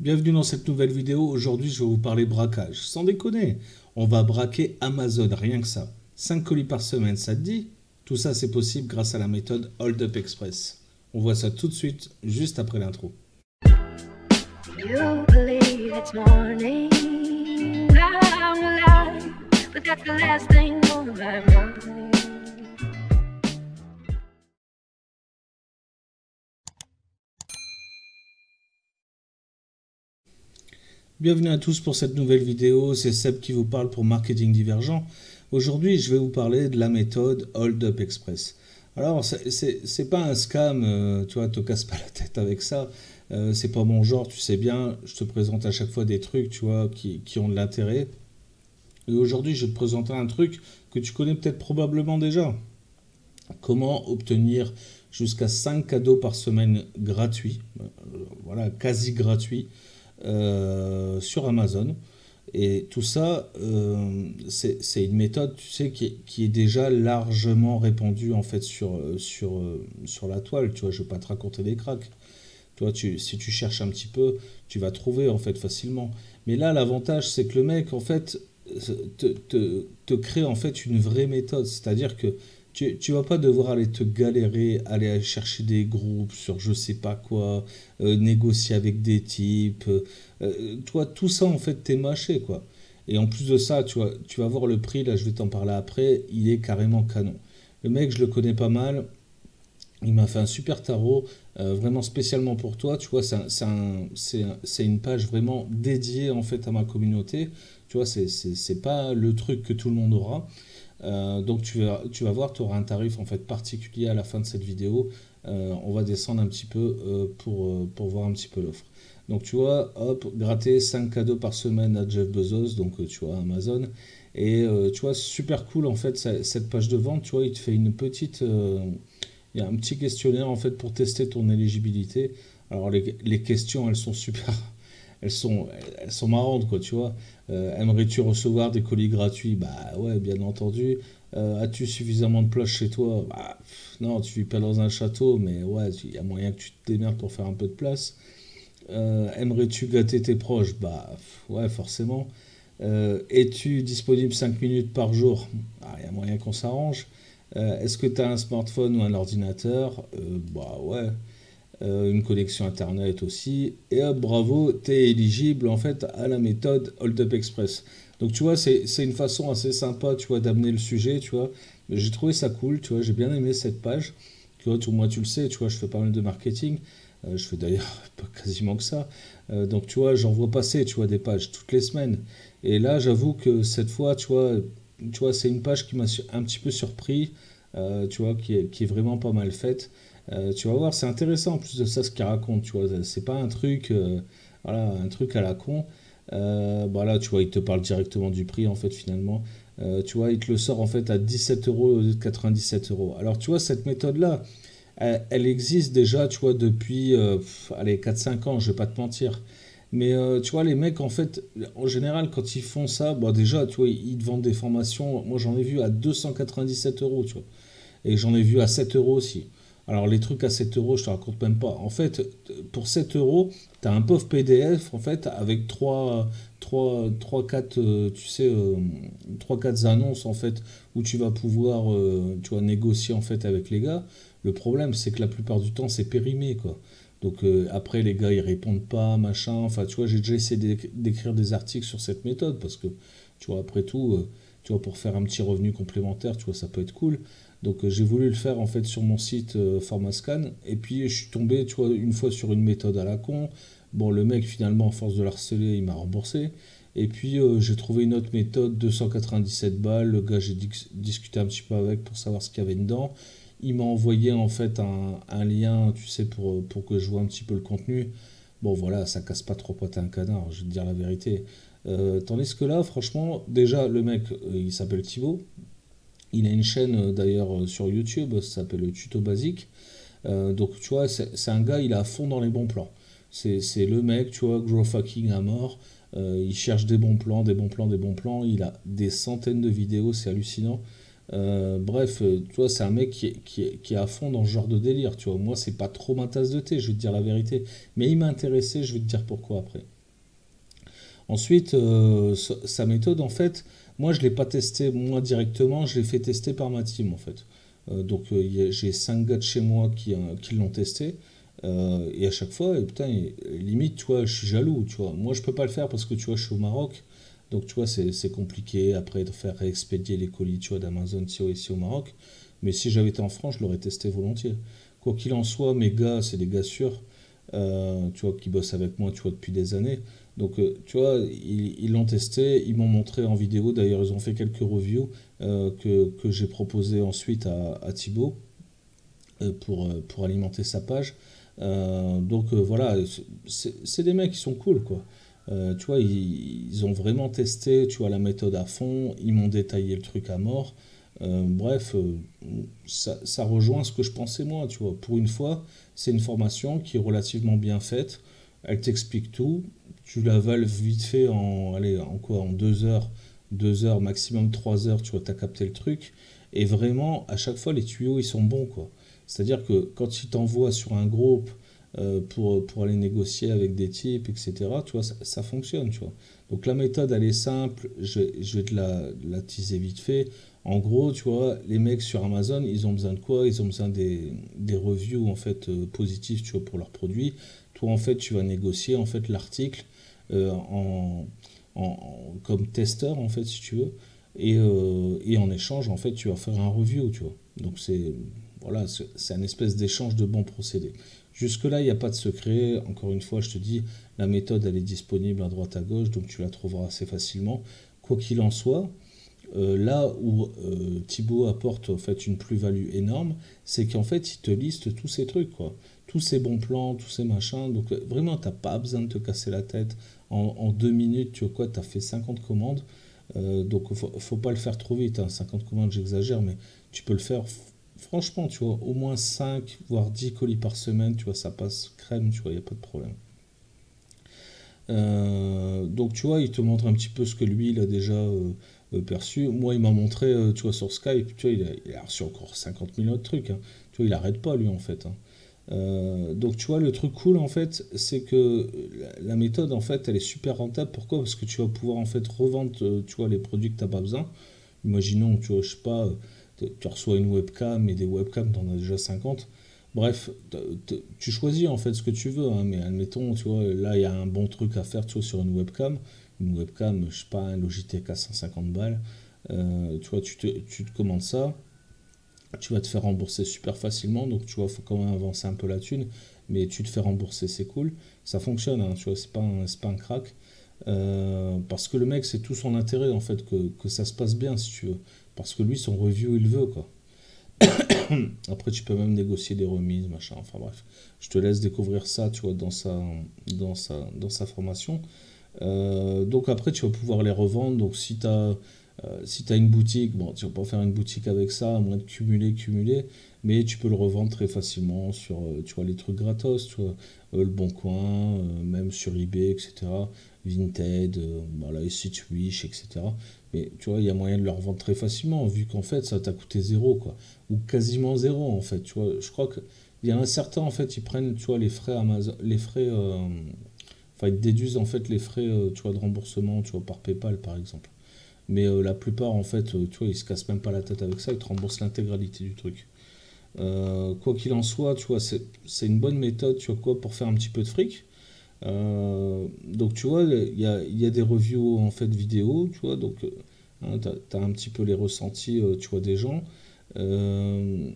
Bienvenue dans cette nouvelle vidéo. Aujourd'hui, je vais vous parler braquage. Sans déconner, on va braquer Amazon, rien que ça. 5 colis par semaine, ça te dit? Tout ça, c'est possible grâce à la méthode Hold Up Express. On voit ça tout de suite, juste après l'intro. You believe it's morning, I'm alive, but that's the last thing on my mind. Bienvenue à tous pour cette nouvelle vidéo, c'est Seb qui vous parle pour Marketing Divergent. Aujourd'hui, je vais vous parler de la méthode Hold Up Express. Alors, c'est pas un scam, tu vois, te casse pas la tête avec ça. C'est pas mon genre, tu sais bien, je te présente à chaque fois des trucs, tu vois, qui ont de l'intérêt. Et aujourd'hui, je vais te présenter un truc que tu connais peut-être probablement déjà. Comment obtenir jusqu'à 5 cadeaux par semaine gratuits, voilà, quasi gratuits, sur Amazon. Et tout ça, c'est une méthode, tu sais, qui est déjà largement répandue en fait sur la toile. Tu vois, je vais pas te raconter des cracks. Tu vois, si tu cherches un petit peu, tu vas trouver en fait facilement. Mais là, l'avantage, c'est que le mec, en fait, te crée en fait une vraie méthode. C'est-à-dire que tu vas pas devoir aller te galérer, aller chercher des groupes sur je sais pas quoi, négocier avec des types. Toi, tout ça, en fait, t'es mâché, quoi. Et en plus de ça, tu vas voir le prix, là, je vais t'en parler après, il est carrément canon. Le mec, je le connais pas mal. Il m'a fait un super tarot, vraiment spécialement pour toi. Tu vois, c'est une page vraiment dédiée en fait à ma communauté. Tu vois, c'est pas le truc que tout le monde aura. Donc tu vas voir, tu auras un tarif en fait particulier à la fin de cette vidéo. On va descendre un petit peu pour voir un petit peu l'offre. Donc tu vois, hop, gratter 5 cadeaux par semaine à Jeff Bezos, donc tu vois, Amazon. Et tu vois, super cool en fait cette page de vente. Tu vois, il te fait une petite, il y a un petit questionnaire en fait pour tester ton éligibilité. Alors les questions, elles sont super, elles sont, elles sont marrantes quoi, tu vois. Aimerais-tu recevoir des colis gratuits? Bah ouais, bien entendu. As-tu suffisamment de place chez toi? Bah, non, tu vis pas dans un château, mais ouais, il y a moyen que tu te démerdes pour faire un peu de place. Aimerais-tu gâter tes proches? Bah ouais, forcément. Es-tu disponible 5 minutes par jour? Ah, il y a moyen qu'on s'arrange. Est-ce que tu as un smartphone ou un ordinateur? Bah ouais. Une connexion internet aussi. Et hop, bravo, tu es éligible en fait à la méthode Hold Up Express. Donc tu vois, c'est une façon assez sympa, tu vois, d'amener le sujet, tu vois. J'ai trouvé ça cool, tu vois, j'ai bien aimé cette page. Tu vois, moi tu le sais, tu vois, je fais pas mal de marketing. Je fais d'ailleurs pas quasiment que ça. Donc tu vois, j'en vois passer, tu vois, des pages toutes les semaines. Et là, j'avoue que cette fois, tu vois, c'est une page qui m'a un petit peu surpris, tu vois, qui est vraiment pas mal faite. Tu vas voir, c'est intéressant en plus de ça ce qu'il raconte, tu vois. C'est pas un truc, voilà, un truc à la con. Bah là, tu vois, il te parle directement du prix en fait finalement. Tu vois, il te le sort en fait à 17 euros au lieu de 97 euros. Alors tu vois, cette méthode-là, elle existe déjà, tu vois, depuis, allez, 4-5 ans, je vais pas te mentir. Mais tu vois, les mecs, en fait, en général, quand ils font ça, bon, déjà, tu vois, ils te vendent des formations. Moi, j'en ai vu à 297 euros, tu vois. Et j'en ai vu à 7 euros aussi. Alors, les trucs à 7 euros, je te raconte même pas. En fait, pour 7 euros, tu as un pauvre PDF, en fait, avec 4 tu sais, 3-4 annonces, en fait, où tu vas pouvoir, tu vois, négocier, en fait, avec les gars. Le problème, c'est que la plupart du temps, c'est périmé, quoi. Donc après, les gars, ils répondent pas, machin. Enfin, tu vois, j'ai déjà essayé d'écrire des articles sur cette méthode parce que, tu vois, après tout, tu vois, pour faire un petit revenu complémentaire, tu vois, ça peut être cool. Donc j'ai voulu le faire en fait sur mon site Formascan. Et puis je suis tombé, tu vois, une fois sur une méthode à la con. Bon, le mec, finalement, en force de l'harceler, il m'a remboursé. Et puis j'ai trouvé une autre méthode, 297 balles. Le gars, j'ai discuté un petit peu avec pour savoir ce qu'il y avait dedans. Il m'a envoyé en fait un lien, tu sais, pour que je vois un petit peu le contenu. Bon, voilà, ça casse pas trop poids un canard, je vais te dire la vérité. Tandis que là, franchement, déjà, le mec, il s'appelle Thibaut. Il a une chaîne d'ailleurs sur YouTube, ça s'appelle Tuto Basique. Donc, tu vois, c'est un gars, il est à fond dans les bons plans. C'est le mec, tu vois, grow fucking à mort. Il cherche des bons plans, des bons plans, des bons plans. Il a des centaines de vidéos, c'est hallucinant. Bref, tu vois, c'est un mec qui est à fond dans ce genre de délire, tu vois. Moi, c'est pas trop ma tasse de thé, je vais te dire la vérité. Mais il m'a intéressé, je vais te dire pourquoi après. Ensuite, sa méthode, en fait, moi, je l'ai pas testé moi directement, je l'ai fait tester par ma team, en fait. J'ai 5 gars de chez moi qui l'ont testé. Et à chaque fois, putain, limite, tu vois, je suis jaloux, tu vois. Moi, je peux pas le faire parce que, tu vois, je suis au Maroc. Donc, tu vois, c'est compliqué après de faire réexpédier les colis, tu vois, d'Amazon ici au Maroc. Mais si j'avais été en France, je l'aurais testé volontiers. Quoi qu'il en soit, mes gars, c'est des gars sûrs, tu vois, qui bossent avec moi, tu vois, depuis des années. Donc, tu vois, ils l'ont testé, ils m'ont montré en vidéo. D'ailleurs, ils ont fait quelques reviews que j'ai proposé ensuite à Thibaut pour alimenter sa page. Voilà, c'est des mecs qui sont cool, quoi. Tu vois, ils ont vraiment testé, tu vois, la méthode à fond, ils m'ont détaillé le truc à mort. Bref, ça rejoint ce que je pensais moi, tu vois. Pour une fois, c'est une formation qui est relativement bien faite. Elle t'explique tout. Tu la vales vite fait allez, en quoi? En 2 heures, 2 heures, maximum 3 heures, tu vois, t'as capté le truc. Et vraiment, à chaque fois, les tuyaux, ils sont bons, quoi. C'est-à-dire que quand ils t'envoient sur un groupe pour aller négocier avec des types, etc., tu vois, ça fonctionne, tu vois. Donc la méthode, elle est simple, je vais te la teaser vite fait. En gros, tu vois, les mecs sur Amazon, ils ont besoin de quoi? Ils ont besoin des reviews, en fait, positives, tu vois, pour leurs produits. Toi, en fait, tu vas négocier, en fait, l'article euh, en, comme testeur, en fait, si tu veux. Et en échange, en fait, tu vas faire un review, tu vois. Donc voilà, c'est un espèce d'échange de bons procédés. Jusque-là, il n'y a pas de secret. Encore une fois, je te dis, la méthode, elle est disponible à droite à gauche, donc tu la trouveras assez facilement. Quoi qu'il en soit, là où Thibaut apporte en fait une plus-value énorme, c'est qu'en fait, il te liste tous ces trucs, quoi. Tous ces bons plans, tous ces machins. Donc vraiment, t'as pas besoin de te casser la tête. En 2 minutes, tu vois quoi, tu as fait 50 commandes. Donc faut pas le faire trop vite, hein. 50 commandes, j'exagère, mais tu peux le faire. Franchement, tu vois, au moins 5 voire 10 colis par semaine, tu vois, ça passe crème, tu vois, il n'y a pas de problème. Donc tu vois, il te montre un petit peu ce que lui, il a déjà perçu. Moi, il m'a montré, tu vois, sur Skype, tu vois, il a reçu encore 50 000 autres trucs, hein. Tu vois, il arrête pas, lui, en fait, hein. Donc tu vois, le truc cool, en fait, c'est que la méthode, en fait, elle est super rentable. Pourquoi? Parce que tu vas pouvoir, en fait, revendre, tu vois, les produits que tu n'as pas besoin. Imaginons, tu vois, je sais pas, tu reçois une webcam et des webcams, tu en as déjà 50. Bref, tu choisis en fait ce que tu veux, hein, mais admettons, tu vois, là il y a un bon truc à faire, tu vois, sur une webcam. Une webcam, je sais pas, un Logitech à 150 balles. Tu vois, tu te commandes ça, tu vas te faire rembourser super facilement, donc tu vois, faut quand même avancer un peu la thune, mais tu te fais rembourser, c'est cool. Ça fonctionne, hein, tu vois, c'est pas un crack. Parce que le mec, c'est tout son intérêt en fait que ça se passe bien si tu veux. Parce que lui, son review, il veut quoi. Après, tu peux même négocier des remises, machin. Enfin bref, je te laisse découvrir ça, tu vois, dans sa formation. Donc après, tu vas pouvoir les revendre. Donc si tu as une boutique, bon, tu vas pas faire une boutique avec ça, à moins de cumuler, mais tu peux le revendre très facilement sur, tu vois, les trucs gratos, tu vois, Le Bon Coin, même sur eBay, etc. Vinted, voilà, les sites Wish, etc. Mais tu vois, il y a moyen de le revendre très facilement, vu qu'en fait, ça t'a coûté zéro, quoi. Ou quasiment zéro, en fait, tu vois. Je crois que il y a un certain, en fait, ils prennent, tu vois, les frais Amazon, les frais, enfin, ils déduisent, en fait, les frais, tu vois, de remboursement, tu vois, par PayPal, par exemple. Mais la plupart, en fait, tu vois, ils se cassent même pas la tête avec ça, ils te remboursent l'intégralité du truc. Quoi qu'il en soit, tu vois, c'est une bonne méthode, tu vois quoi, pour faire un petit peu de fric. Donc, tu vois, il y a des reviews, en fait, vidéo, tu vois, donc, hein, t'as un petit peu les ressentis, tu vois, des gens. Euh,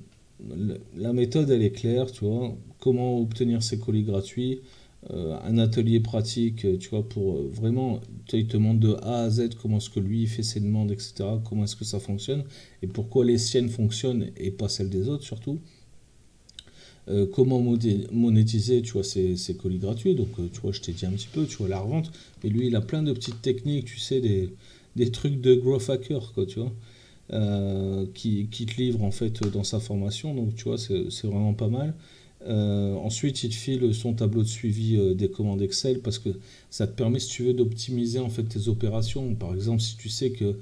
la méthode, elle est claire, tu vois. Comment obtenir ces colis gratuits, un atelier pratique, tu vois, pour vraiment, tu vois, il te montre de A à Z comment est-ce que lui il fait ses demandes, etc. Comment est-ce que ça fonctionne et pourquoi les siennes fonctionnent et pas celles des autres surtout. Comment monétiser, tu vois, ces colis gratuits. Donc, tu vois, je t'ai dit un petit peu, tu vois, la revente. Mais lui, il a plein de petites techniques, tu sais, des trucs de growth hacker, quoi, tu vois, qui te livre en fait dans sa formation. Donc, tu vois, c'est vraiment pas mal. Ensuite, il te file son tableau de suivi des commandes Excel parce que ça te permet, si tu veux, d'optimiser en fait tes opérations. Par exemple, si tu sais que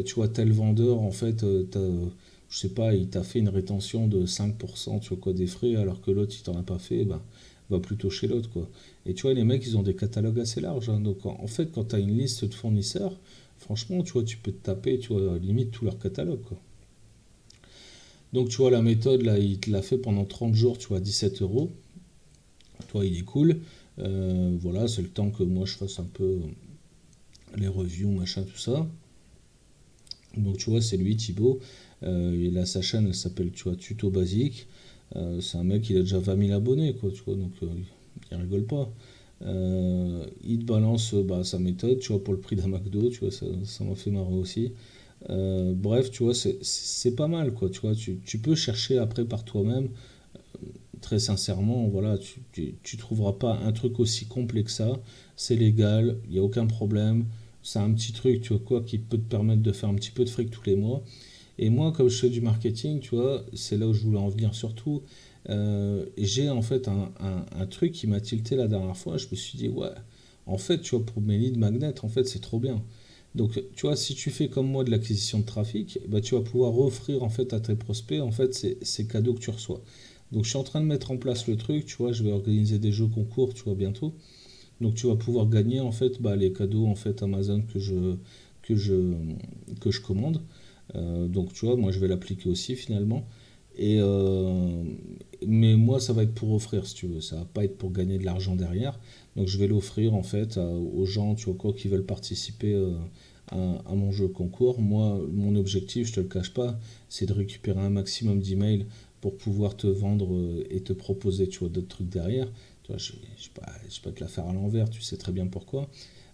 tu vois, tel vendeur, en fait, je sais pas, il t'a fait une rétention de 5%, tu vois quoi, des frais, alors que l'autre, il t'en a pas fait, ben, va plutôt chez l'autre, quoi. Et tu vois, les mecs, ils ont des catalogues assez larges, hein. Donc, en fait, quand tu as une liste de fournisseurs, franchement, tu vois, tu peux te taper, tu vois, limite tout leur catalogue, quoi. Donc, tu vois, la méthode, là, il te l'a fait pendant 30 jours, tu vois, 17 euros. Toi, il est cool. Voilà, c'est le temps que moi, je fasse un peu les reviews, machin, tout ça. Donc, tu vois, c'est lui, Thibaut. Il a sa chaîne, elle s'appelle, tu vois, Tuto Basique. C'est un mec, il a déjà 20 000 abonnés, quoi, tu vois, donc il rigole pas. Il te balance bah, sa méthode, tu vois, pour le prix d'un McDo, tu vois, ça m'a fait marrer aussi. Bref, tu vois, c'est pas mal, quoi, tu vois, tu peux chercher après par toi-même, très sincèrement, voilà, tu trouveras pas un truc aussi complet que ça, c'est légal, il n'y a aucun problème, c'est un petit truc, tu vois, quoi, qui peut te permettre de faire un petit peu de fric tous les mois. Et moi, comme je fais du marketing, tu vois, c'est là où je voulais en venir surtout. J'ai en fait un truc qui m'a tilté la dernière fois. Je me suis dit, ouais, en fait, tu vois, pour mes leads magnets, en fait, c'est trop bien. Donc, tu vois, si tu fais comme moi de l'acquisition de trafic, bah, tu vas pouvoir offrir en fait à tes prospects en fait ces cadeaux que tu reçois. Donc, je suis en train de mettre en place le truc. Tu vois, je vais organiser des jeux concours, tu vois, bientôt. Donc, tu vas pouvoir gagner en fait bah, les cadeaux en fait Amazon que je, que je commande. Donc tu vois, moi je vais l'appliquer aussi finalement. Et, mais moi ça va être pour offrir si tu veux, ça va pas être pour gagner de l'argent derrière. Donc je vais l'offrir en fait aux gens, tu vois quoi, qui veulent participer à mon jeu concours. Moi, mon objectif, je te le cache pas, c'est de récupérer un maximum d'emails pour pouvoir te vendre et te proposer, tu vois, d'autres trucs derrière. Tu vois, je vais pas te la faire à l'envers, tu sais très bien pourquoi.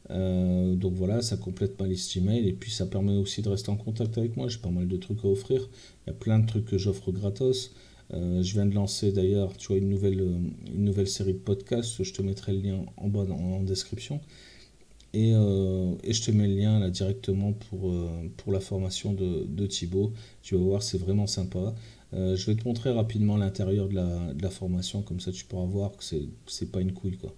Donc voilà, ça complète ma liste email et puis ça permet aussi de rester en contact avec moi. J'ai pas mal de trucs à offrir. Il y a plein de trucs que j'offre gratos. Je viens de lancer d'ailleurs, tu vois, une nouvelle série de podcasts. Je te mettrai le lien en bas en description. Et je te mets le lien là directement pour la formation de Thibaut. Tu vas voir, c'est vraiment sympa. Je vais te montrer rapidement l'intérieur de la formation, comme ça tu pourras voir que c'est pas une couille quoi.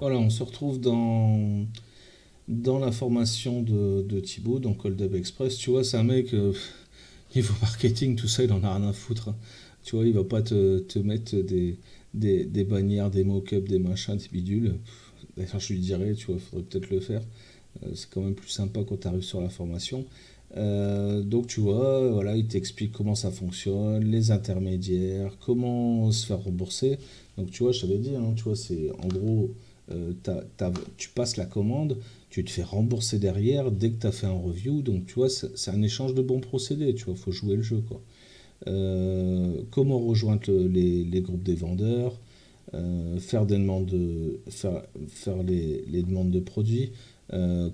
Voilà, on se retrouve dans la formation de Thibaut, donc Hold Up Express. Tu vois, c'est un mec, niveau marketing, tout ça, il en a rien à foutre, hein. Tu vois, il va pas te mettre des bannières, des mock-ups, des machins, des bidules. D'ailleurs, je lui dirais, tu vois, faudrait peut-être le faire. C'est quand même plus sympa quand tu arrives sur la formation. Donc tu vois, voilà, il t'explique comment ça fonctionne, les intermédiaires, comment se faire rembourser. Donc tu vois, je t'avais dit, hein, tu vois, c'est en gros, tu passes la commande, tu te fais rembourser derrière dès que tu as fait un review. Donc tu vois, c'est un échange de bons procédés, tu vois, faut jouer le jeu, quoi. Comment rejoindre les groupes des vendeurs, faire des demandes faire les demandes de produits,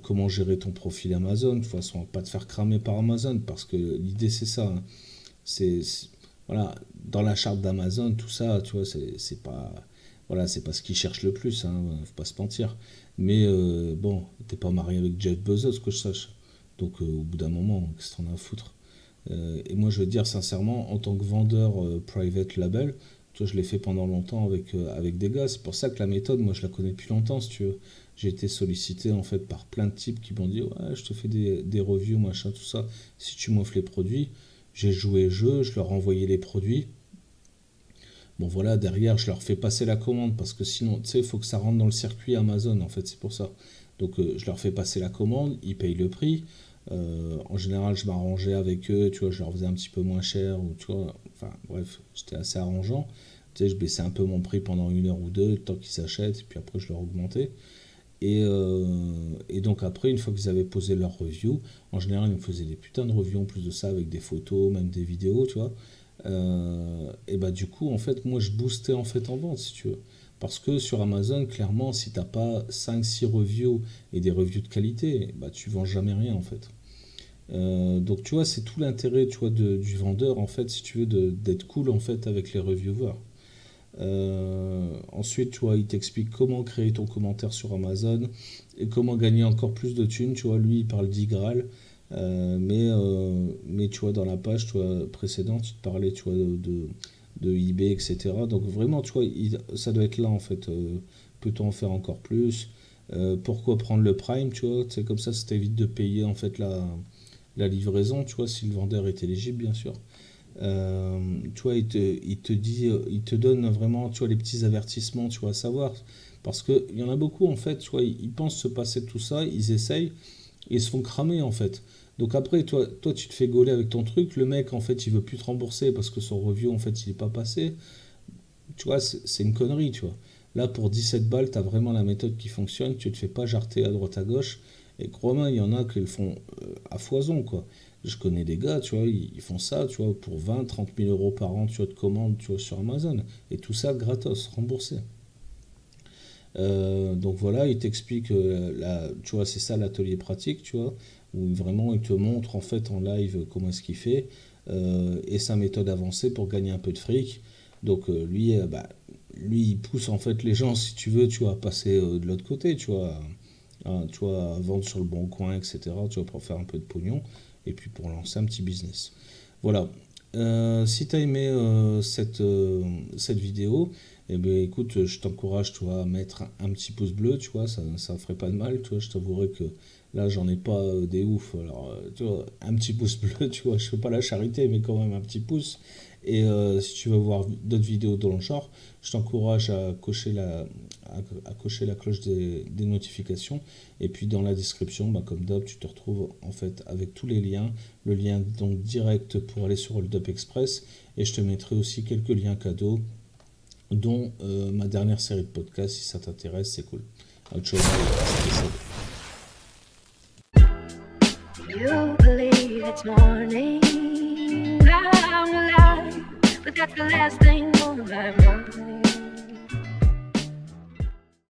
comment gérer ton profil Amazon, de toute façon, pas te faire cramer par Amazon, parce que l'idée c'est ça, hein. Voilà, dans la charte d'Amazon, tout ça, tu vois, c'est pas, voilà, c'est pas ce qu'ils cherchent le plus, hein, faut pas se mentir. Mais bon, t'es pas marié avec Jeff Bezos, que je sache. Donc au bout d'un moment, qu'est-ce que t'en as à foutre? Et moi, je veux dire sincèrement, en tant que vendeur private label, tu vois, je l'ai fait pendant longtemps avec des gars. C'est pour ça que la méthode, moi, je la connais depuis longtemps, si tu veux. J'ai été sollicité en fait par plein de types qui m'ont dit ouais, je te fais des reviews, machin, tout ça. Si tu m'offres les produits, j'ai joué le jeu, je leur ai envoyé les produits. Bon voilà, derrière, je leur fais passer la commande parce que sinon, tu sais, il faut que ça rentre dans le circuit Amazon, en fait, c'est pour ça. Donc, je leur fais passer la commande, ils payent le prix. En général, je m'arrangeais avec eux, tu vois, je leur faisais un petit peu moins cher, ou tu vois, enfin, bref, j'étais assez arrangeant. Tu sais, je baissais un peu mon prix pendant une heure ou deux, le temps qu'ils s'achètent, et puis après, je leur augmentais. Et donc après, une fois qu'ils avaient posé leur review, en général, ils me faisaient des putains de reviews en plus de ça, avec des photos, même des vidéos, tu vois. Et bah du coup, en fait, moi, je boostais en fait en vente, si tu veux. Parce que sur Amazon, clairement, si t'as pas 5 6 reviews et des reviews de qualité, bah tu vends jamais rien, en fait. Donc tu vois, c'est tout l'intérêt, tu vois, du vendeur, en fait, si tu veux, d'être cool, en fait, avec les reviewers. Ensuite, tu vois, il t'explique comment créer ton commentaire sur Amazon et comment gagner encore plus de thunes. Tu vois, lui, il parle d'Igral. Mais tu vois, dans la page tu vois, précédente, il te parlait tu vois, de eBay, etc. Donc vraiment, tu vois, ça doit être là en fait. Peut-on en faire encore plus? Pourquoi prendre le Prime, tu vois? C'est comme ça t'évite de payer en fait la livraison, tu vois, si le vendeur est éligible, bien sûr. Tu vois, il te donne vraiment, tu vois, les petits avertissements, tu vois, à savoir. Parce qu'il y en a beaucoup, en fait, tu vois, ils pensent se passer de tout ça, ils essayent, et ils se font cramer, en fait. Donc après, toi, tu te fais gauler avec ton truc, le mec, en fait, il veut plus te rembourser parce que son review, en fait, il est pas passé. Tu vois, c'est une connerie, tu vois. Là, pour 17 balles, tu as vraiment la méthode qui fonctionne, tu te fais pas jarter à droite à gauche. Et crois-moi, il y en a qui le font à foison, quoi. Je connais des gars, tu vois, ils font ça, tu vois, pour 20, 30 000 euros par an, tu vois, de commandes, tu vois, sur Amazon. Et tout ça gratos, remboursé. Donc voilà, il t'explique, tu vois, c'est ça l'atelier pratique, tu vois, où vraiment il te montre en fait en live comment est-ce qu'il fait et sa méthode avancée pour gagner un peu de fric. Donc lui, il pousse en fait les gens, si tu veux, tu vois, à passer de l'autre côté, tu vois, à vendre sur le bon coin, etc. Tu vois, pour faire un peu de pognon et puis pour lancer un petit business. Voilà. Si tu as aimé cette vidéo, eh bien, écoute, je t'encourage, tu vois, à mettre un petit pouce bleu, tu vois, ça ferait pas de mal, tu vois, je t'avouerai que là, j'en ai pas des ouf, alors, tu vois, un petit pouce bleu, tu vois, je fais pas la charité, mais quand même un petit pouce, et si tu veux voir d'autres vidéos dans le genre, je t'encourage à cocher la cloche des notifications, et puis dans la description, bah, comme d'hab, tu te retrouves en fait avec tous les liens, le lien donc direct pour aller sur Hold Up Express, et je te mettrai aussi quelques liens cadeaux dont ma dernière série de podcasts, si ça t'intéresse, c'est cool. Ciao, bye. You believe it's morning, I'm alive, but that's the last thing on my mind.